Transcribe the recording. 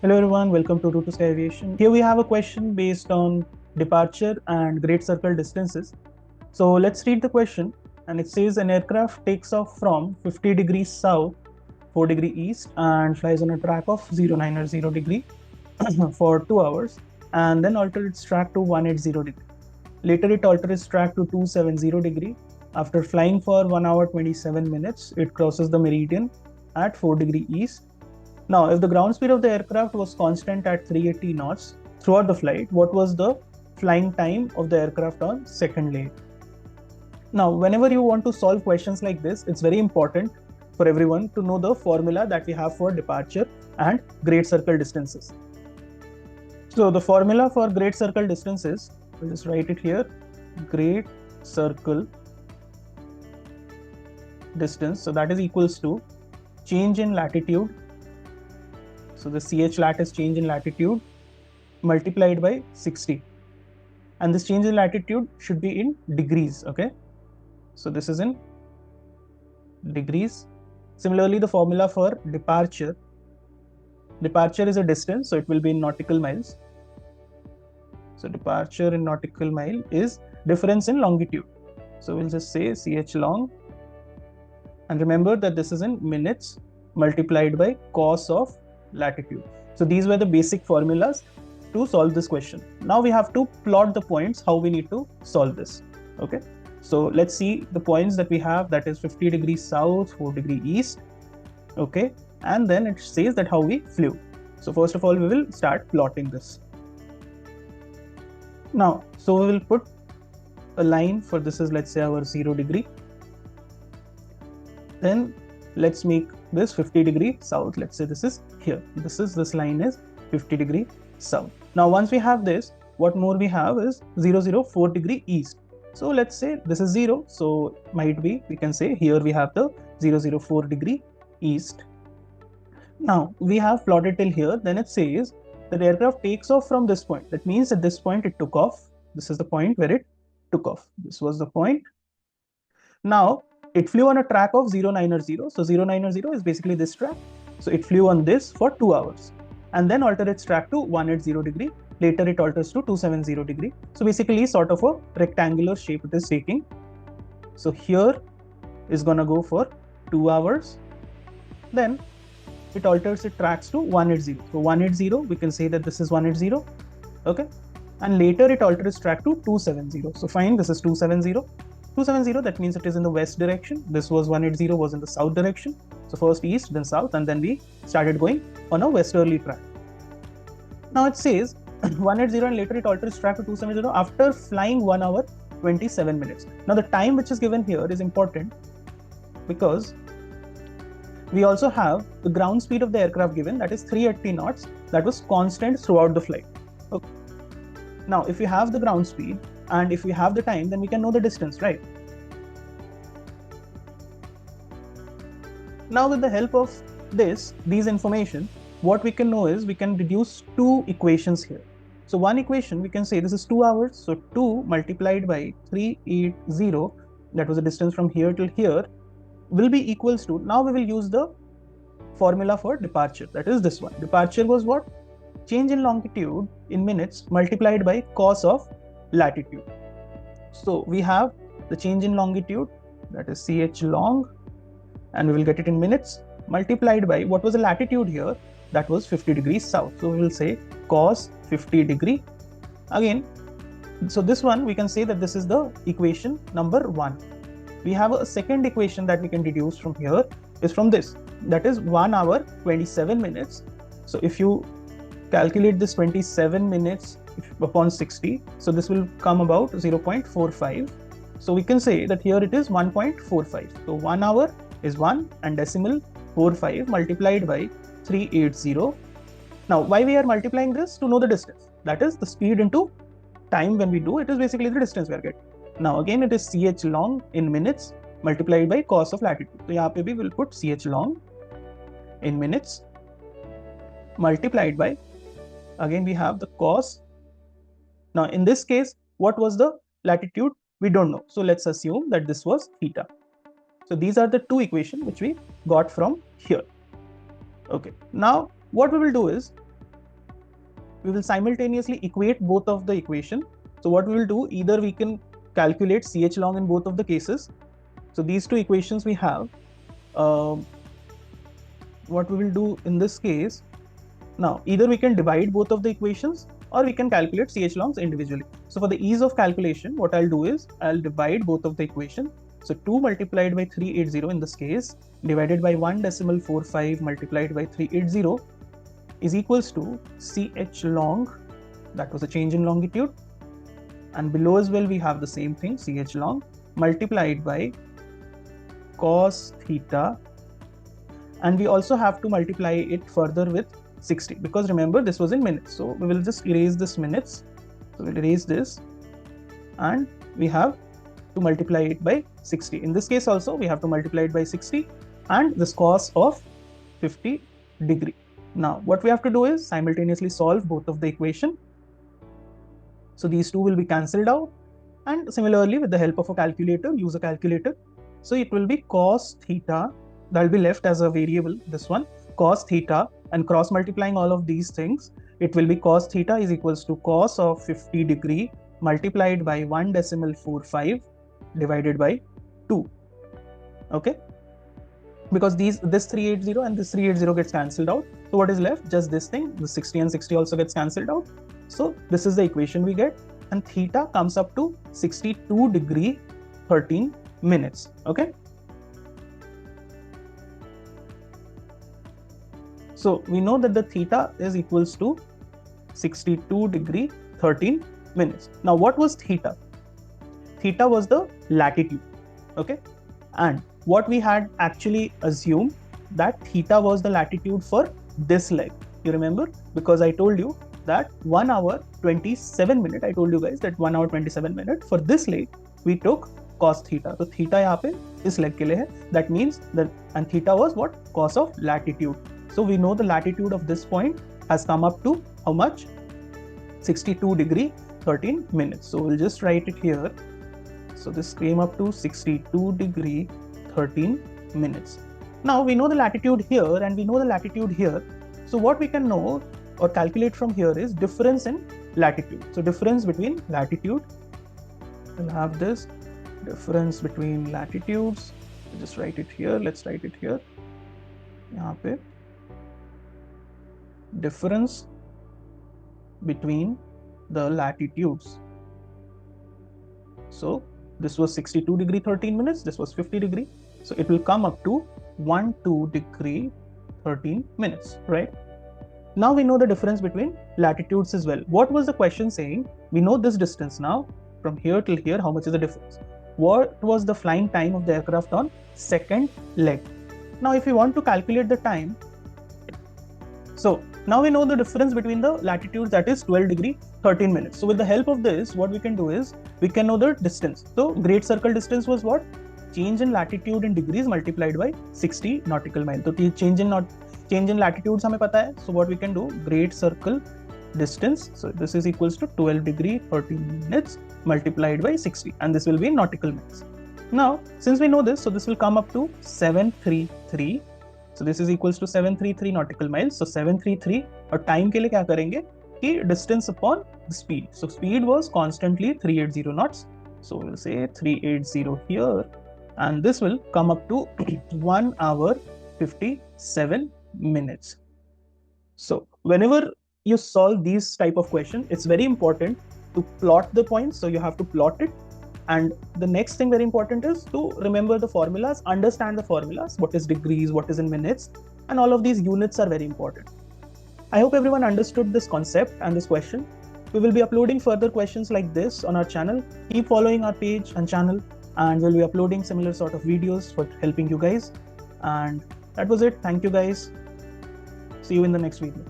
Hello everyone, welcome to Route to Sky Aviation. Here we have a question based on departure and great circle distances. So let's read the question, and it says an aircraft takes off from 50 degrees south, 4 degree east and flies on a track of 090 degree for 2 hours and then alters its track to 180 degree. Later it alters its track to 270 degree. After flying for 1 hour 27 minutes, it crosses the meridian at 4 degree east. Now, if the ground speed of the aircraft was constant at 380 knots throughout the flight, what was the flying time of the aircraft on second leg? Now, whenever you want to solve questions like this, it's very important for everyone to know the formula that we have for departure and great circle distances. So the formula for great circle distances, I'll just write it here, great circle distance. So that is equals to change in latitude. So the CH lat is change in latitude multiplied by 60. And this change in latitude should be in degrees, okay? So this is in degrees. Similarly, the formula for departure is a distance, so it will be in nautical miles. So departure in nautical mile is difference in longitude. So we'll just say CH long. And remember that this is in minutes multiplied by cos of latitude. So these were the basic formulas to solve this question. Now we have to plot the points how we need to solve this. Okay, so let's see the points that we have, that is 50 degrees south, 4 degree east. Okay, and then it says that how we flew. So first of all, we will start plotting this. Now, so we will put a line for this is, let's say, our 0 degree. Then let's make this 50 degree south. Let's say this is here. This line is 50 degree south. Now, once we have this, what more we have is 004 degree east. So let's say this is 0. So might be, we can say here we have the 004 degree east. Now we have plotted till here. Then it says that the aircraft takes off from this point. That means at this point it took off. This is the point where it took off. This was the point. Now it flew on a track of 090. So 090 is basically this track. So it flew on this for 2 hours and then altered its track to 180 degree. Later it alters to 270 degree. So basically sort of a rectangular shape it is taking. So here is gonna go for 2 hours. Then it alters its tracks to 180. So 180, we can say that this is 180. Okay. And later it alters its track to 270. So fine, this is 270. 270, that means it is in the west direction. This was 180 was in the south direction. So first east, then south, and then we started going on a westerly track. Now it says 180 and later it alters track to 270 after flying 1 hour 27 minutes. Now the time which is given here is important because we also have the ground speed of the aircraft given, that is 380 knots, that was constant throughout the flight. Okay. Now if we have the ground speed and if we have the time, then we can know the distance, right? Now with the help of these information, what we can know is we can reduce two equations here. So one equation, we can say this is 2 hours. So 2 multiplied by 380, that was the distance from here till here, will be equals to, now we will use the formula for departure, that is this one. Departure was what? Change in longitude in minutes multiplied by cos of latitude. So we have the change in longitude, that is CH long, and we will get it in minutes multiplied by what was the latitude here, that was 50 degrees south. So we will say cos 50 degree again. So this one we can say that this is the equation number 1. We have a second equation that we can deduce from here is from this, that is 1 hour 27 minutes. So if you calculate this 27 minutes upon 60, so this will come about 0.45. So we can say that here it is 1.45. So 1 hour is 1 and decimal 45 multiplied by 380. Now why we are multiplying this? To know the distance, that is the speed into time. When we do it is basically the distance we are getting. Now again it is CH long in minutes multiplied by cos of latitude. So here we will put CH long in minutes multiplied by, again we have the cos. Now in this case, what was the latitude? We don't know. So let's assume that this was theta. So these are the two equations which we got from here. Okay. Now what we will do is we will simultaneously equate both of the equation. So what we will do, either we can calculate CH long in both of the cases. So these two equations we have. What we will do in this case, now either we can divide both of the equations or we can calculate CH longs individually. So for the ease of calculation, what I'll do is I'll divide both of the equation. So 2 multiplied by 380 in this case divided by 1.45 multiplied by 380 is equals to CH long, that was a change in longitude, and below as well we have the same thing, CH long, multiplied by cos theta, and we also have to multiply it further with 60, because remember this was in minutes. So we will just erase this minutes. So we'll erase this and we have to multiply it by 60. In this case also we have to multiply it by 60 and this cos of 50 degree. Now what we have to do is simultaneously solve both of the equation. So these two will be cancelled out, and similarly with the help of a calculator, use a calculator. So it will be cos theta, that will be left as a variable, this one, cos theta, and cross multiplying all of these things, it will be cos theta is equals to cos of 50 degree multiplied by 1.45 divided by 2. Okay, because this 380 and this 380 gets cancelled out. So what is left? Just this thing, the 60 and 60 also gets cancelled out. So this is the equation we get, and theta comes up to 62 degree 13 minutes. Okay. So we know that the theta is equals to 62 degree 13 minutes. Now what was theta? Theta was the latitude. Okay. And what we had actually assumed that theta was the latitude for this leg. You remember? Because I told you that 1 hour 27 minutes. I told you guys that 1 hour 27 minutes. For this leg, we took cos theta. So theta यहाँ पे इस leg के लिए है. That means that, and theta was what? Cos of latitude. So we know the latitude of this point has come up to how much? 62 degree 13 minutes. So we'll just write it here. So this came up to 62 degree 13 minutes. Now we know the latitude here and we know the latitude here. So what we can know or calculate from here is difference in latitude. So difference between latitude, we'll have this difference between latitudes. We'll just write it here. Let's write it here. यहाँ पे difference between the latitudes. So this was 62 degree 13 minutes, this was 50 degree. So it will come up to 12 degree 13 minutes, right? Now we know the difference between latitudes as well. What was the question saying? We know this distance now, from here till here, how much is the difference? What was the flying time of the aircraft on second leg? Now if we want to calculate the time, so now we know the difference between the latitudes, that is 12 degree 13 minutes. So with the help of this, what we can do is we can know the distance. So great circle distance was what? Change in latitude in degrees multiplied by 60 nautical miles. So change in latitudes हमें पता है. So what we can do? Great circle distance. So this is equals to 12 degree 13 minutes multiplied by 60, and this will be in nautical miles. Now since we know this, so this will come up to 733. So this is equals to 733 nautical miles. So 733 और time के लिए क्या करेंगे कि distance upon the speed. So speed was constantly 380 knots. So we'll say 380 here, and this will come up to 1 hour 57 minutes. So whenever you solve these type of questions, it's very important to plot the points. So you have to plot it. And the next thing very important is to remember the formulas, understand the formulas, what is degrees, what is in minutes, and all of these units are very important. I hope everyone understood this concept and this question. We will be uploading further questions like this on our channel. Keep following our page and channel, and we'll be uploading similar sort of videos for helping you guys. And that was it. Thank you guys. See you in the next video.